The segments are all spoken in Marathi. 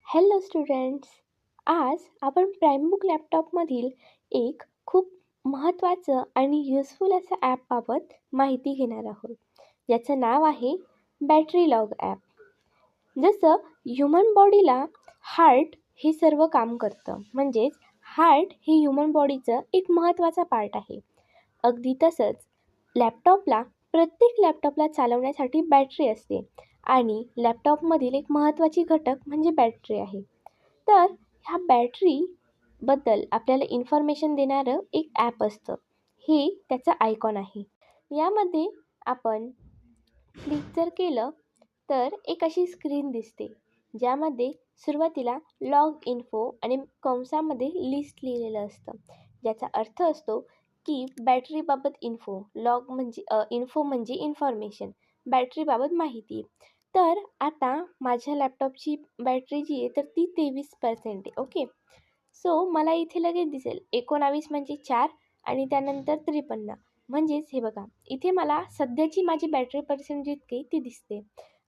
Hello students. आज आपण प्राईमबुक लॅपटॉपमधील एक खूप महत्त्वाचं आणि युजफुल असं ॲपबाबत माहिती घेणार आहोत, ज्याचं नाव आहे बॅटरी लॉग ॲप. जसं ह्युमन बॉडीला हार्ट हे सर्व काम करतं, म्हणजेच हार्ट हे ह्युमन बॉडीचं एक महत्त्वाचा पार्ट आहे. अगदी तसंच प्रत्येक लॅपटॉपला चालवण्यासाठी बॅटरी असते आणि लॅपटॉपमधील एक महत्त्वाची घटक म्हणजे बॅटरी आहे. तर ह्या बॅटरीबद्दल आपल्याला इन्फॉर्मेशन देणारं एक ॲप असतं. हे त्याचं आयकॉन आहे. यामध्ये आपण क्लिक जर केलं तर एक अशी स्क्रीन दिसते, ज्यामध्ये सुरुवातीला लॉग इन्फो आणि कंसामध्ये लिस्ट लिहिलेलं असतं, ज्याचा अर्थ असतो की बॅटरीबाबत इन्फो म्हणजे इन्फॉर्मेशन, बॅटरीबाबत माहिती. तर आता माझ्या लॅपटॉपची बॅटरी जी आहे तर ती 23% आहे. ओके. सो मला इथे लगेच दिसेल 19 म्हणजे 4 आणि त्यानंतर 53. म्हणजेच हे बघा, इथे मला सध्याची माझी बॅटरी पर्सेंट जितकी ती दिसते.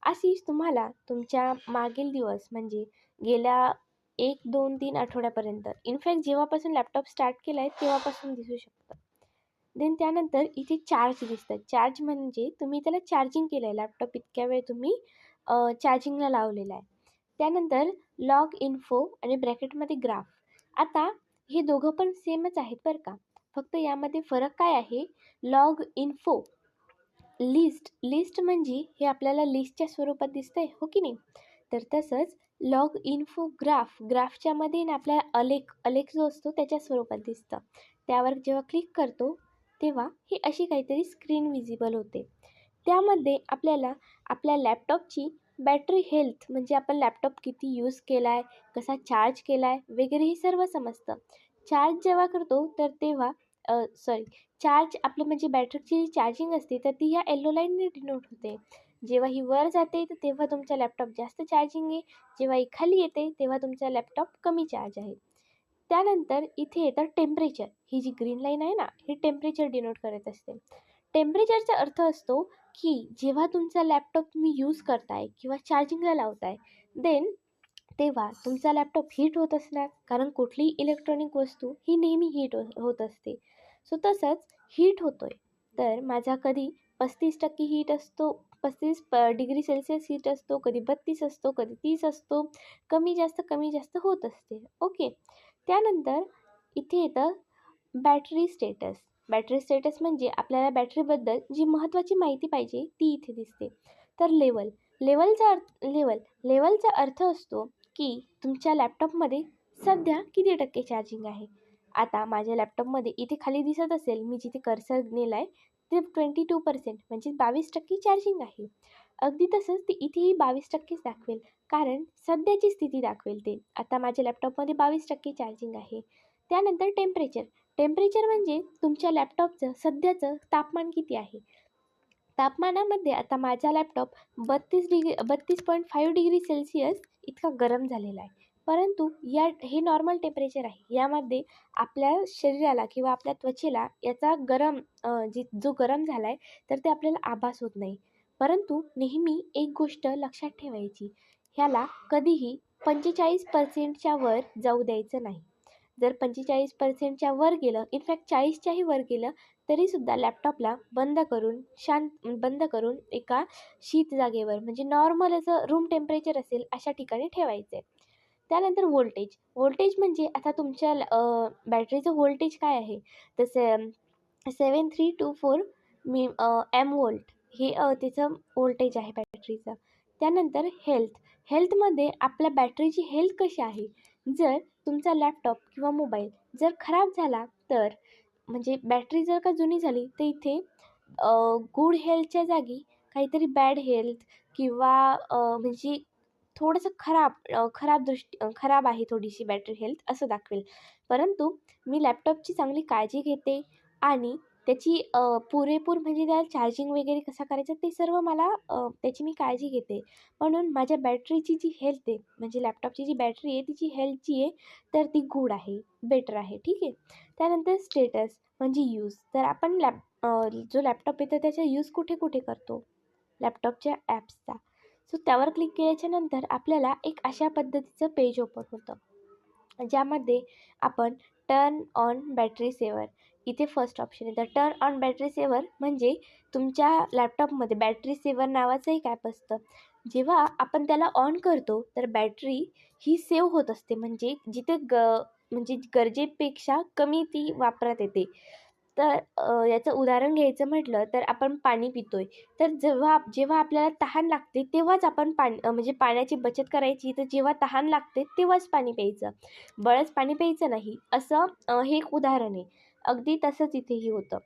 अशीच तुम्हाला तुमच्या मागील दिवस म्हणजे गेल्या 1, 2, 3 आठवड्यापर्यंत, इनफॅक्ट जेव्हापासून लॅपटॉप स्टार्ट केला आहे तेव्हापासून दिसू शकतं. देन त्यानंतर इथे चार्ज दिसतात. चार्ज म्हणजे तुम्ही त्याला चार्जिंग केलं आहे, लॅपटॉप इतक्या वेळ तुम्ही चार्जिंगला लावलेला आहे. त्यानंतर लॉग इन्फो आणि ब्रॅकेटमध्ये ग्राफ. आता हे दोघं पण सेमच आहेत बरं का, फक्त यामध्ये फरक काय आहे? लॉग इन्फो लिस्ट म्हणजे हे आपल्याला लिस्टच्या स्वरूपात दिसतंय, हो की नाही? तर तसंच लॉग इन्फो ग्राफच्या मध्ये ना आपल्याला अलेख जो असतो त्याच्या स्वरूपात दिसतं. त्यावर जेव्हा क्लिक करतो तेव्हा ही अशी काहीतरी स्क्रीन विजिबल होते. त्यामध्ये आपल्याला आपल्या लॅपटॉपची बॅटरी हेल्थ म्हणजे आपण लॅपटॉप किती यूज केला आहे, कसा चार्ज केला आहे वगैरे हे सर्व समजतं. चार्ज जेव्हा करतो तर तेव्हा चार्ज आपलं म्हणजे बॅटरीची चार्जिंग असते तर ती ह्या येलो लाईनने डिनोट होते. जेव्हा ही वर जाते तर तेव्हा तुमचा लॅपटॉप जास्त चार्जिंग आहे, जेव्हा ही खाली येते तेव्हा तुमचा लॅपटॉप कमी चार्ज आहे. त्यानंतर इथे येतं टेम्परेचर. ही जी ग्रीन लाईन आहे ना, ही टेम्परेचर डिनोट करत असते. टेम्परेचरचा अर्थ असतो की जेव्हा तुमचा लॅपटॉप तुम्ही यूज करताय किंवा चार्जिंगला लावताय तेव्हा तुमचा लॅपटॉप हीट होत असणार, कारण कुठलीही इलेक्ट्रॉनिक वस्तू ही नेहमी हीट होत असते. सो तसंच हीट होतो आहे. तर माझा कधी 35% हीट असतो, 35 डिग्री सेल्सिअस हीट असतो, कधी 32 असतो, कधी 30 असतो, कमी जास्त होत असते. ओके. त्यानंतर इथे येतं बॅटरी स्टेटस. बॅटरी स्टेटस म्हणजे आपल्याला बॅटरीबद्दल जी महत्त्वाची माहिती पाहिजे ती इथे दिसते. तर लेवलचा अर्थ असतो की तुमच्या लॅपटॉपमध्ये सध्या किती टक्के चार्जिंग आहे. आता माझ्या लॅपटॉपमध्ये इथे खाली दिसत असेल, मी जिथे कर्सर नेला आहे ते 22% म्हणजे 22% चार्जिंग आहे. अगदी तसंच ते इथेही 22%च दाखवेल, कारण सध्याची स्थिती दाखवेल ते. आता माझ्या लॅपटॉपमध्ये 22% चार्जिंग आहे. त्यानंतर टेम्परेचर म्हणजे तुमच्या लॅपटॉपचं सध्याचं तापमान किती आहे. तापमानामध्ये आता माझा लॅपटॉप 32.5 डिग्री सेल्सिअस इतका गरम झालेला आहे. परंतु हे नॉर्मल टेम्परेचर आहे. यामध्ये आपल्या शरीराला किंवा आपल्या त्वचेला याचा जो गरम झाला आहे तर ते आपल्याला आभास होत नाही. परंतु नेहमी एक गोष्ट लक्षात ठेवायची, ह्याला कधीही 45%च्या वर जाऊ द्यायचं नाही. जर 45%च्या वर गेलं, इनफॅक्ट 40च्याही वर गेलं तरीसुद्धा लॅपटॉपला बंद करून एका शीत जागेवर म्हणजे नॉर्मल असं रूम टेम्परेचर असेल अशा ठिकाणी ठेवायचं आहे. त्यानंतर व्होल्टेज म्हणजे आता तुमच्या बॅटरीचं व्होल्टेज काय आहे, तर 7324 एम वोल्ट हे त्याचं व्होल्टेज आहे बॅटरीचं. त्यानंतर हेल्थमध्ये आपल्या बॅटरीची हेल्थ कशी आहे. जर तुमचा लॅपटॉप किंवा मोबाईल जर खराब झाला तर म्हणजे बॅटरी जर का जुनी झाली तर इथे गुड हेल्थच्या जागी काहीतरी बॅड हेल्थ किंवा म्हणजे थोडंसं खराब आहे थोडीशी बॅटरी हेल्थ असं दाखवेल. परंतु मी लॅपटॉपची चांगली काळजी घेते आणि त्याची पुरेपूर म्हणजे त्याला चार्जिंग वगैरे कसा करायचं ते सर्व मला त्याची मी काळजी घेते. म्हणून माझ्या बॅटरीची जी हेल्थ आहे म्हणजे लॅपटॉपची जी बॅटरी आहे तिची हेल्थ जी आहे तर ती गुड आहे, बेटर आहे. ठीक आहे. त्यानंतर स्टेटस म्हणजे यूज. तर आपण जो लॅपटॉप आहे तर त्याचा यूज कुठे करतो, लॅपटॉपच्या ॲप्सचा. सो त्यावर क्लिक केल्याच्या नंतर आपल्याला एक अशा पद्धतीचं पेज ओपन होतं, ज्यामध्ये आपण टर्न ऑन बॅटरी सेवर, इथे फर्स्ट ऑप्शन येतं. टर्न ऑन बॅटरी सेवर म्हणजे तुमच्या लॅपटॉपमध्ये बॅटरी सेवर नावाचं एक ॲप असतं. जेव्हा आपण त्याला ऑन करतो तर बॅटरी ही सेव्ह होत असते, म्हणजे जिथे म्हणजे गरजेपेक्षा कमी ती वापरात येते. तर याचं उदाहरण घ्यायचं म्हटलं तर आपण पाणी पितोय, तर जेव्हा आपल्याला तहान लागते तेव्हाच आपण म्हणजे पाण्याची बचत करायची. तर जेव्हा तहान लागते तेव्हाच पाणी प्यायचं, बळच पाणी प्यायचं नाही, असं हे एक उदाहरण आहे. अगदी तसंच इथेही होतं.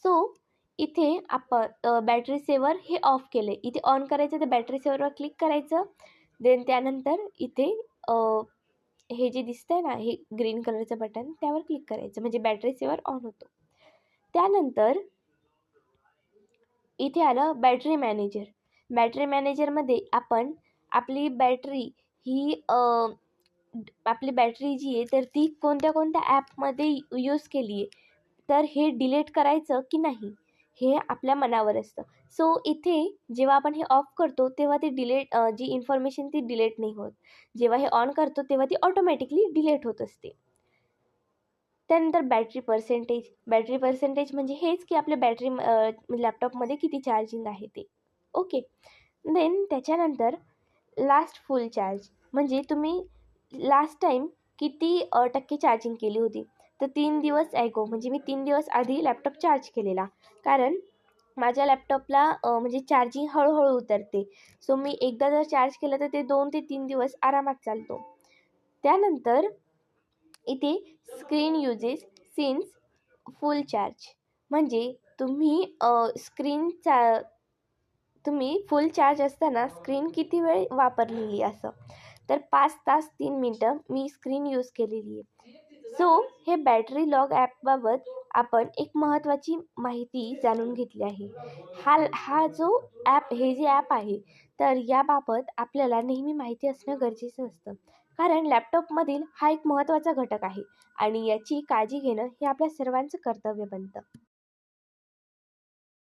सो इथे आपण बॅटरी सेवर हे ऑफ केलं आहे. इथे ऑन करायचं तर बॅटरी सेवरवर क्लिक करायचं. देन त्यानंतर इथे हे जे दिसतंय ना, हे ग्रीन कलरचं बटन, त्यावर क्लिक करायचं म्हणजे बॅटरी सेवर ऑन होतो. त्यानंतर इथे आलं बॅटरी मॅनेजर. बॅटरी मॅनेजरमध्ये आपण आपली बॅटरी ही आपली बॅटरी जी आहे तर ती कोणत्या कोणत्या ॲपमध्ये यूज केली आहे, तर हे डिलीट करायचं की नाही हे आपल्या मनावर असतं. सो इथे जेव्हा आपण हे ऑफ करतो तेव्हा ते जी इन्फॉर्मेशन ती डिलीट नाही होत. जेव्हा हे ऑन करतो तेव्हा ती ऑटोमॅटिकली डिलीट होत असते. त्यानंतर बॅटरी पर्सेंटेज म्हणजे हेच की आपल्या लॅपटॉपमध्ये किती चार्जिंग आहे ते. ओके. देन त्याच्यानंतर लास्ट फुल चार्ज म्हणजे तुम्ही लास्ट टाईम किती टक्के चार्जिंग केली होती. तर 3 दिवस ॲगो म्हणजे मी 3 दिवस आधी लॅपटॉप चार्ज केलेला, कारण माझ्या लॅपटॉपला म्हणजे चार्जिंग हळूहळू उतरते. सो मी एकदा जर चार्ज केलं तर ते 2 ते 3 दिवस आरामात चालतो. त्यानंतर इथे स्क्रीन युजेस सिन्स फुल चार्ज म्हणजे तुम्ही फुल चार्ज असताना स्क्रीन किती वेळ वापरलेली असं. तर 5 तास 3 मिनटं मी स्क्रीन यूज केलेली आहे. सो हे बॅटरी लॉग ॲपबाबत आपण एक महत्त्वाची माहिती जाणून घेतली आहे. हा जो हे जे ॲप आहे तर याबाबत आपल्याला नेहमी माहिती असणं गरजेचं असतं, कारण लॅपटॉपमधील हा एक महत्त्वाचा घटक आहे आणि याची काळजी घेणं हे आपल्या सर्वांचं कर्तव्य बनतं.